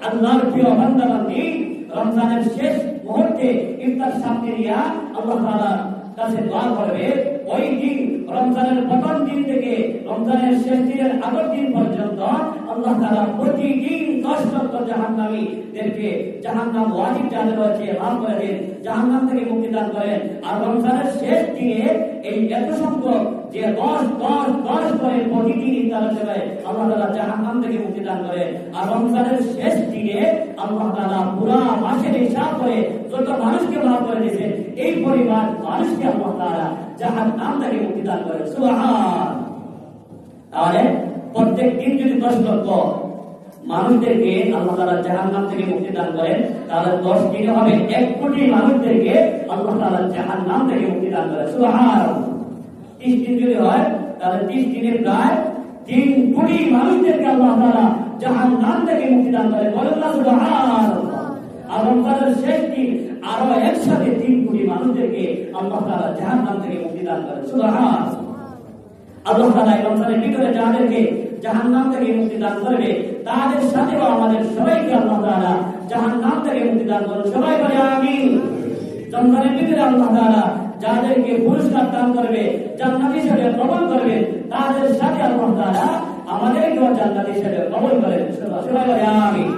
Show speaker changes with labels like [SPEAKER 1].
[SPEAKER 1] আল্লাহর প্রিয় বান্দা-বান্দী রমজানের শেষ মুহূর্তে ইফতার সামনে নিয়ে আল্লাহ তাআলার কাছে দোয়া করবে। ওই দিন রমজানের প্রথম দিন থেকে রমজানের শেষ দিনের আগের দিন পর্যন্ত আল্লাহ তাআলা প্রতিদিন 10 লক্ষ জাহান্নামীদেরকে জাহান্নাম ওয়াজিব যাদের রয়েছে মাফ করে দেন, জাহান্নাম থেকে মুক্তি দান করেন। আর রমজানের শেষ দিনে এই এত সংখ্যক যে 10 করে প্রতিদিন ইফতার করে আল্লাহ তাআলা জাহান্নাম থেকে মুক্তি দান করেন। আর রমজানের শেষ দিনে আল্লাহ তাআলা পুরো মাসের হিসাব করে যত মানুষকে মাফ করে দিয়েছেন এই পরিমাণ মানুষকে আল্লাহ তাআলা জাহান্নাম থেকে মুক্তি দান করেন। সুবহান। তাহলে প্রত্যেক দিন যদি 10 লক্ষ মানুষদেরকে আল্লাহ তাআলা জাহান্নাম থেকে মুক্তি দান করেন তাহলে 10 দিনে হবে 1 কোটি মানুষদেরকে আল্লাহ তাআলা জাহান্নাম থেকে মুক্তি দান করেন। সুবহান। 30 দিন যদি হয় তাহলে 30 দিনে প্রায় 3 কোটি মানুষদেরকে আল্লাহ তাআলা জাহান্নাম থেকে মুক্তি দান করেন। বলেন না সুবহান। আর রমজানের শেষ দিন আরো একসাথে 3 কোটি মানুষদেরকে আল্লাহ তাআলা জাহান্নাম থেকে মুক্তি দান করেন। সুবহান। আল্লাহ তাআলা রমজানের ভিতরে যাদেরকে জাহান্নাম থেকে মুক্তি দান করবে তাদের সাথেও আমাদের সবাইকে আল্লাহ তাআলা জাহান্নাম থেকে মুক্তি দান করুন। সবাই বলে আমিন। রমজানের ভিতরে আল্লাহ তাআলা যাদেরকে পুরস্কার দান করবে, জান্নাত হিসেবে কবুল করবে, তাদের সাথে আল্লাহ তাআলা আমাদেরকেও জান্নাত হিসেবে কবুল করেন। সবাই বলে আমিন।